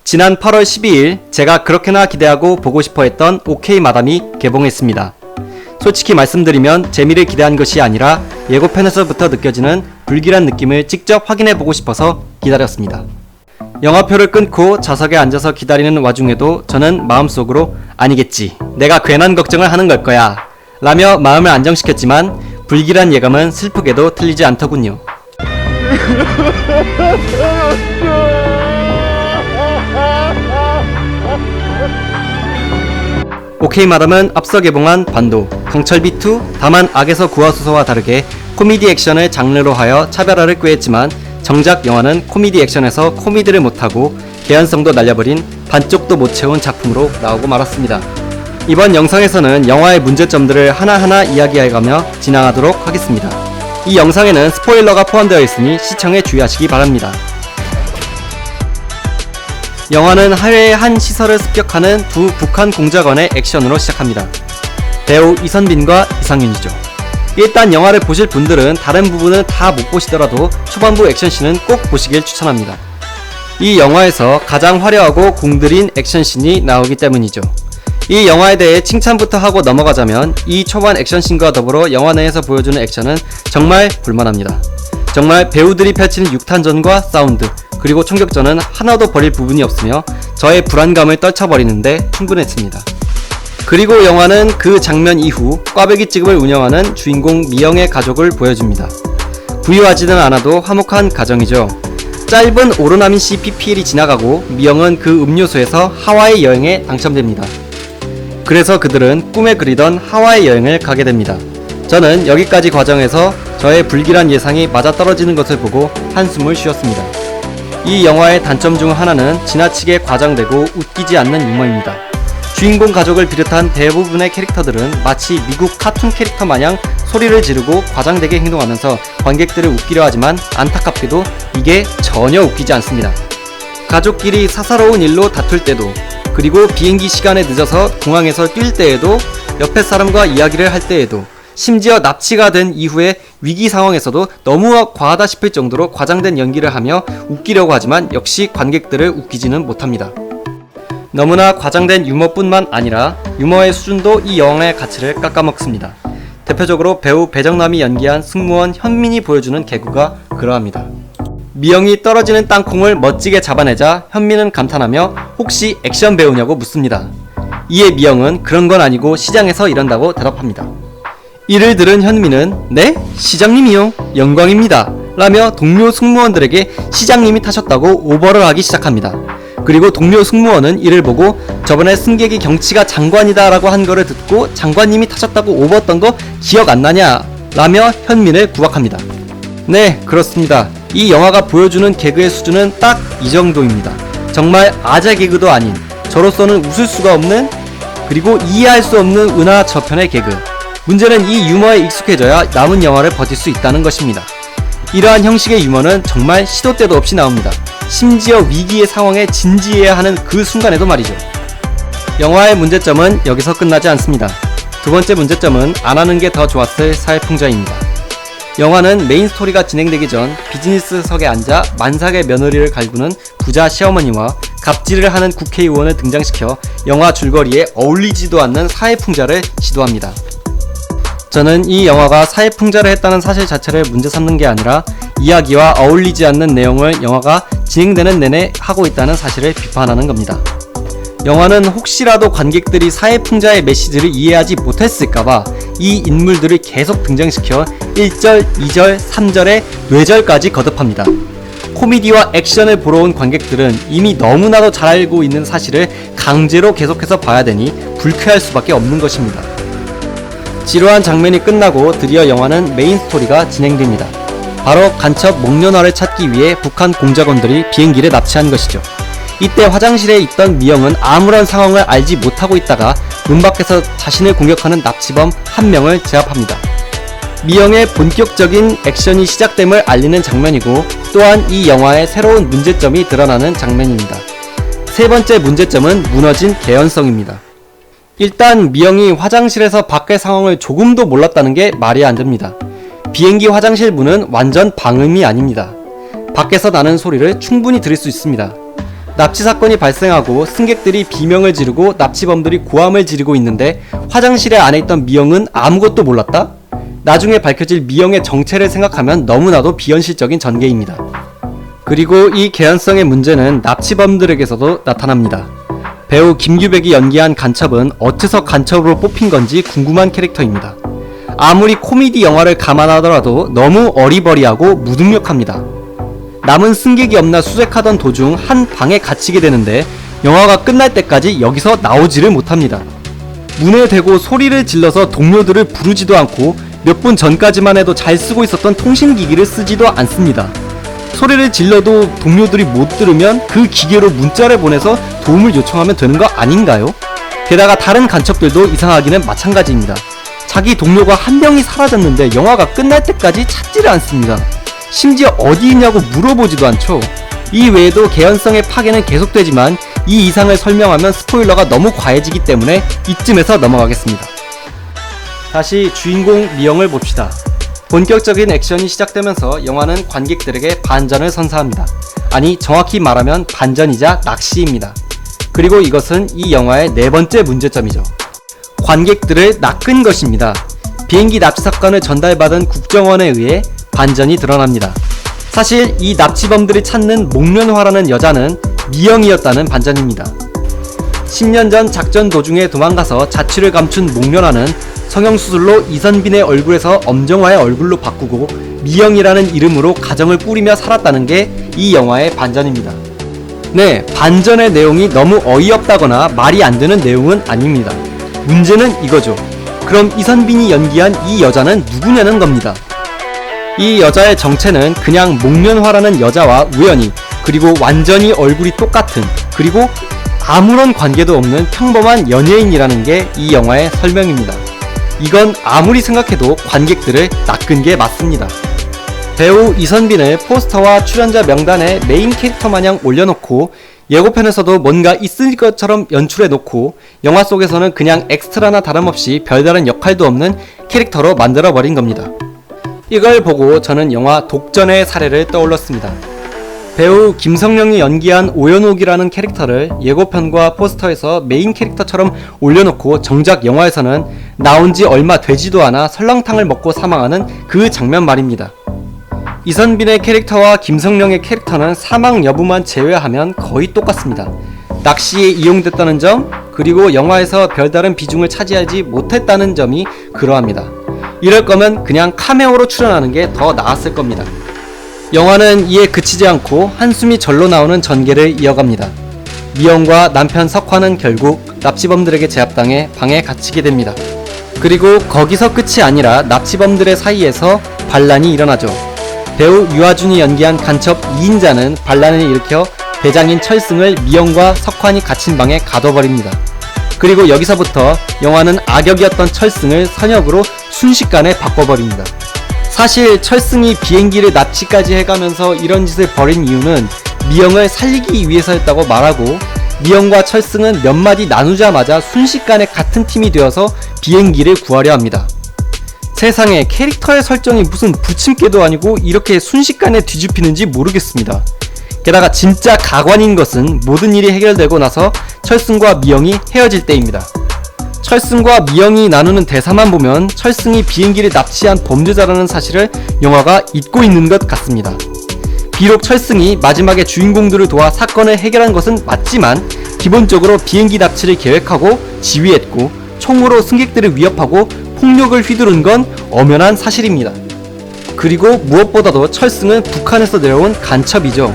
지난 8월 12일 제가 그렇게나 기대하고 보고 싶어 했던 오케이 마담이 개봉했습니다. 솔직히 말씀드리면 재미를 기대한 것이 아니라 예고편에서부터 느껴지는 불길한 느낌을 직접 확인해보고 싶어서 기다렸습니다. 영화표를 끊고 좌석에 앉아서 기다리는 와중에도 저는 마음속으로 아니겠지, 내가 괜한 걱정을 하는 걸 거야 라며 마음을 안정시켰지만 불길한 예감은 슬프게도 틀리지 않더군요. 오케이 마담은 앞서 개봉한 반도, 강철비2, 다만 악에서 구하소서와 다르게 코미디 액션을 장르로 하여 차별화를 꾀했지만 정작 영화는 코미디 액션에서 코미디를 못하고 개연성도 날려버린 반쪽도 못 채운 작품으로 나오고 말았습니다. 이번 영상에서는 영화의 문제점들을 하나하나 이야기해가며 진행하도록 하겠습니다. 이 영상에는 스포일러가 포함되어 있으니 시청에 주의하시기 바랍니다. 영화는 하회의 한 시설을 습격하는 두 북한 공작원의 액션으로 시작합니다. 배우 이선빈과 이상윤이죠. 일단 영화를 보실 분들은 다른 부분은 다 못 보시더라도 초반부 액션씬은 꼭 보시길 추천합니다. 이 영화에서 가장 화려하고 공들인 액션씬이 나오기 때문이죠. 이 영화에 대해 칭찬부터 하고 넘어가자면 이 초반 액션씬과 더불어 영화 내에서 보여주는 액션은 정말 볼만합니다. 정말 배우들이 펼치는 육탄전과 사운드, 그리고 총격전은 하나도 버릴 부분이 없으며 저의 불안감을 떨쳐버리는데 충분했습니다. 그리고 영화는 그 장면 이후 꽈배기 찌개을 운영하는 주인공 미영의 가족을 보여줍니다. 부유하지는 않아도 화목한 가정이죠. 짧은 오로나민 씨 PPL이 지나가고 미영은 그 음료수에서 하와이 여행에 당첨됩니다. 그래서 그들은 꿈에 그리던 하와이 여행을 가게 됩니다. 저는 여기까지 과정에서 저의 불길한 예상이 맞아떨어지는 것을 보고 한숨을 쉬었습니다. 이 영화의 단점 중 하나는 지나치게 과장되고 웃기지 않는 유머입니다. 주인공 가족을 비롯한 대부분의 캐릭터들은 마치 미국 카툰 캐릭터 마냥 소리를 지르고 과장되게 행동하면서 관객들을 웃기려 하지만 안타깝게도 이게 전혀 웃기지 않습니다. 가족끼리 사사로운 일로 다툴 때도, 그리고 비행기 시간에 늦어서 공항에서 뛸 때에도, 옆에 사람과 이야기를 할 때에도, 심지어 납치가 된 이후의 위기 상황에서도 너무 과하다 싶을 정도로 과장된 연기를 하며 웃기려고 하지만 역시 관객들을 웃기지는 못합니다. 너무나 과장된 유머뿐만 아니라 유머의 수준도 이 영화의 가치를 깎아먹습니다. 대표적으로 배우 배정남이 연기한 승무원 현민이 보여주는 개그가 그러합니다. 미영이 떨어지는 땅콩을 멋지게 잡아내자 현민은 감탄하며 혹시 액션 배우냐고 묻습니다. 이에 미영은 그런 건 아니고 시장에서 일한다고 대답합니다. 이를 들은 현민은 네? 시장님이요? 영광입니다 라며 동료 승무원들에게 시장님이 타셨다고 오버를 하기 시작합니다. 그리고 동료 승무원은 이를 보고 저번에 승객이 경치가 장관이다 라고 한 거를 듣고 장관님이 타셨다고 오버 떤 거 기억 안 나냐? 라며 현민을 구박합니다. 네, 그렇습니다. 이 영화가 보여주는 개그의 수준은 딱 이 정도입니다. 정말 아재 개그도 아닌, 저로서는 웃을 수가 없는, 그리고 이해할 수 없는 은하 저편의 개그. 문제는 이 유머에 익숙해져야 남은 영화를 버틸 수 있다는 것입니다. 이러한 형식의 유머는 정말 시도 때도 없이 나옵니다. 심지어 위기의 상황에 진지해야 하는 그 순간에도 말이죠. 영화의 문제점은 여기서 끝나지 않습니다. 두 번째 문제점은 안 하는 게 더 좋았을 사회풍자입니다. 영화는 메인 스토리가 진행되기 전 비즈니스석에 앉아 만삭의 며느리를 갈구는 부자 시어머니와 갑질을 하는 국회의원을 등장시켜 영화 줄거리에 어울리지도 않는 사회풍자를 시도합니다. 저는 이 영화가 사회풍자를 했다는 사실 자체를 문제 삼는 게 아니라 이야기와 어울리지 않는 내용을 영화가 진행되는 내내 하고 있다는 사실을 비판하는 겁니다. 영화는 혹시라도 관객들이 사회풍자의 메시지를 이해하지 못했을까봐 이 인물들을 계속 등장시켜 1절, 2절, 3절에 뇌절까지 거듭합니다. 코미디와 액션을 보러 온 관객들은 이미 너무나도 잘 알고 있는 사실을 강제로 계속해서 봐야 되니 불쾌할 수밖에 없는 것입니다. 지루한 장면이 끝나고 드디어 영화는 메인 스토리가 진행됩니다. 바로 간첩 목련화를 찾기 위해 북한 공작원들이 비행기를 납치한 것이죠. 이때 화장실에 있던 미영은 아무런 상황을 알지 못하고 있다가 문 밖에서 자신을 공격하는 납치범 한 명을 제압합니다. 미영의 본격적인 액션이 시작됨을 알리는 장면이고, 또한 이 영화의 새로운 문제점이 드러나는 장면입니다. 세 번째 문제점은 무너진 개연성입니다. 일단 미영이 화장실에서 밖의 상황을 조금도 몰랐다는 게 말이 안 됩니다. 비행기 화장실 문은 완전 방음이 아닙니다. 밖에서 나는 소리를 충분히 들을 수 있습니다. 납치 사건이 발생하고 승객들이 비명을 지르고 납치범들이 고함을 지르고 있는데 화장실에 안에 있던 미영은 아무것도 몰랐다? 나중에 밝혀질 미영의 정체를 생각하면 너무나도 비현실적인 전개입니다. 그리고 이 개연성의 문제는 납치범들에게서도 나타납니다. 배우 김규백이 연기한 간첩은 어째서 간첩으로 뽑힌 건지 궁금한 캐릭터입니다. 아무리 코미디 영화를 감안하더라도 너무 어리버리하고 무능력합니다. 남은 승객이 없나 수색하던 도중 한 방에 갇히게 되는데 영화가 끝날 때까지 여기서 나오지를 못합니다. 문에 대고 소리를 질러서 동료들을 부르지도 않고 몇 분 전까지만 해도 잘 쓰고 있었던 통신기기를 쓰지도 않습니다. 소리를 질러도 동료들이 못 들으면 그 기계로 문자를 보내서 도움을 요청하면 되는 거 아닌가요? 게다가 다른 간첩들도 이상하기는 마찬가지입니다. 자기 동료가 한 명이 사라졌는데 영화가 끝날 때까지 찾지를 않습니다. 심지어 어디 있냐고 물어보지도 않죠. 이 외에도 개연성의 파괴는 계속되지만 이 이상을 설명하면 스포일러가 너무 과해지기 때문에 이쯤에서 넘어가겠습니다. 다시 주인공 미영을 봅시다. 본격적인 액션이 시작되면서 영화는 관객들에게 반전을 선사합니다. 아니, 정확히 말하면 반전이자 낚시입니다. 그리고 이것은 이 영화의 네 번째 문제점이죠. 관객들을 낚은 것입니다. 비행기 납치 사건을 전달받은 국정원에 의해 반전이 드러납니다. 사실 이 납치범들이 찾는 목련화라는 여자는 미영이었다는 반전입니다. 10년 전 작전 도중에 도망가서 자취를 감춘 목련화는 성형수술로 이선빈의 얼굴에서 엄정화의 얼굴로 바꾸고 미영이라는 이름으로 가정을 꾸리며 살았다는 게 이 영화의 반전입니다. 네, 반전의 내용이 너무 어이없다거나 말이 안 되는 내용은 아닙니다. 문제는 이거죠. 그럼 이선빈이 연기한 이 여자는 누구냐는 겁니다. 이 여자의 정체는 그냥 목련화라는 여자와 우연히, 그리고 완전히 얼굴이 똑같은, 그리고 아무런 관계도 없는 평범한 연예인이라는 게 이 영화의 설명입니다. 이건 아무리 생각해도 관객들을 낚은 게 맞습니다. 배우 이선빈을 포스터와 출연자 명단에 메인 캐릭터 마냥 올려놓고 예고편에서도 뭔가 있을 것처럼 연출해놓고 영화 속에서는 그냥 엑스트라나 다름없이 별다른 역할도 없는 캐릭터로 만들어버린 겁니다. 이걸 보고 저는 영화 독전의 사례를 떠올렸습니다. 배우 김성령이 연기한 오연옥이라는 캐릭터를 예고편과 포스터에서 메인 캐릭터처럼 올려놓고 정작 영화에서는 나온지 얼마 되지도 않아 설렁탕을 먹고 사망하는 그 장면 말입니다. 이선빈의 캐릭터와 김성령의 캐릭터는 사망 여부만 제외하면 거의 똑같습니다. 낚시에 이용됐다는 점, 그리고 영화에서 별다른 비중을 차지하지 못했다는 점이 그러합니다. 이럴 거면 그냥 카메오로 출연하는 게 더 나았을 겁니다. 영화는 이에 그치지 않고 한숨이 절로 나오는 전개를 이어갑니다. 미영과 남편 석화는 결국 납치범들에게 제압당해 방에 갇히게 됩니다. 그리고 거기서 끝이 아니라 납치범들의 사이에서 반란이 일어나죠. 배우 유아준이 연기한 간첩 2인자는 반란을 일으켜 대장인 철승을 미영과 석환이 갇힌 방에 가둬버립니다. 그리고 여기서부터 영화는 악역이었던 철승을 선역으로 순식간에 바꿔버립니다. 사실 철승이 비행기를 납치까지 해가면서 이런 짓을 벌인 이유는 미영을 살리기 위해서였다고 말하고, 미영과 철승은 몇 마디 나누자마자 순식간에 같은 팀이 되어서 비행기를 구하려 합니다. 세상에, 캐릭터의 설정이 무슨 부침개도 아니고 이렇게 순식간에 뒤집히는지 모르겠습니다. 게다가 진짜 가관인 것은 모든 일이 해결되고 나서 철승과 미영이 헤어질 때입니다. 철승과 미영이 나누는 대사만 보면 철승이 비행기를 납치한 범죄자라는 사실을 영화가 잊고 있는 것 같습니다. 비록 철승이 마지막에 주인공들을 도와 사건을 해결한 것은 맞지만 기본적으로 비행기 납치를 계획하고 지휘했고 총으로 승객들을 위협하고 폭력을 휘두른 건 엄연한 사실입니다. 그리고 무엇보다도 철승은 북한에서 내려온 간첩이죠.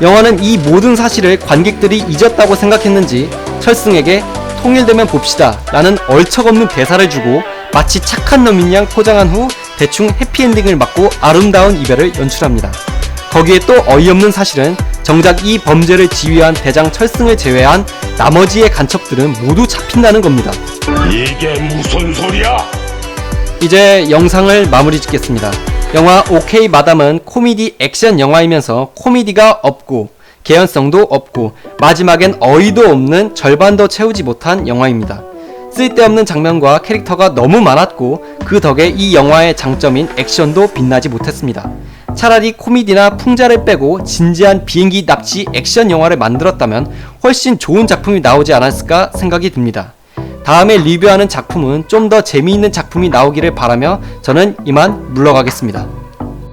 영화는 이 모든 사실을 관객들이 잊었다고 생각했는지 철승에게 통일되면 봅시다 라는 얼척없는 대사를 주고 마치 착한 놈인 양 포장한 후 대충 해피엔딩을 맞고 아름다운 이별을 연출합니다. 거기에 또 어이없는 사실은 정작 이 범죄를 지휘한 대장 철승을 제외한 나머지의 간첩들은 모두 잡힌다는 겁니다. 이게 무슨 소리야? 이제 영상을 마무리 짓겠습니다. 영화 오케이 마담은 코미디 액션 영화이면서 코미디가 없고 개연성도 없고 마지막엔 어이도 없는 절반도 채우지 못한 영화입니다. 쓸데없는 장면과 캐릭터가 너무 많았고 그 덕에 이 영화의 장점인 액션도 빛나지 못했습니다. 차라리 코미디나 풍자를 빼고 진지한 비행기 납치 액션 영화를 만들었다면 훨씬 좋은 작품이 나오지 않았을까 생각이 듭니다. 다음에 리뷰하는 작품은 좀 더 재미있는 작품이 나오기를 바라며 저는 이만 물러가겠습니다.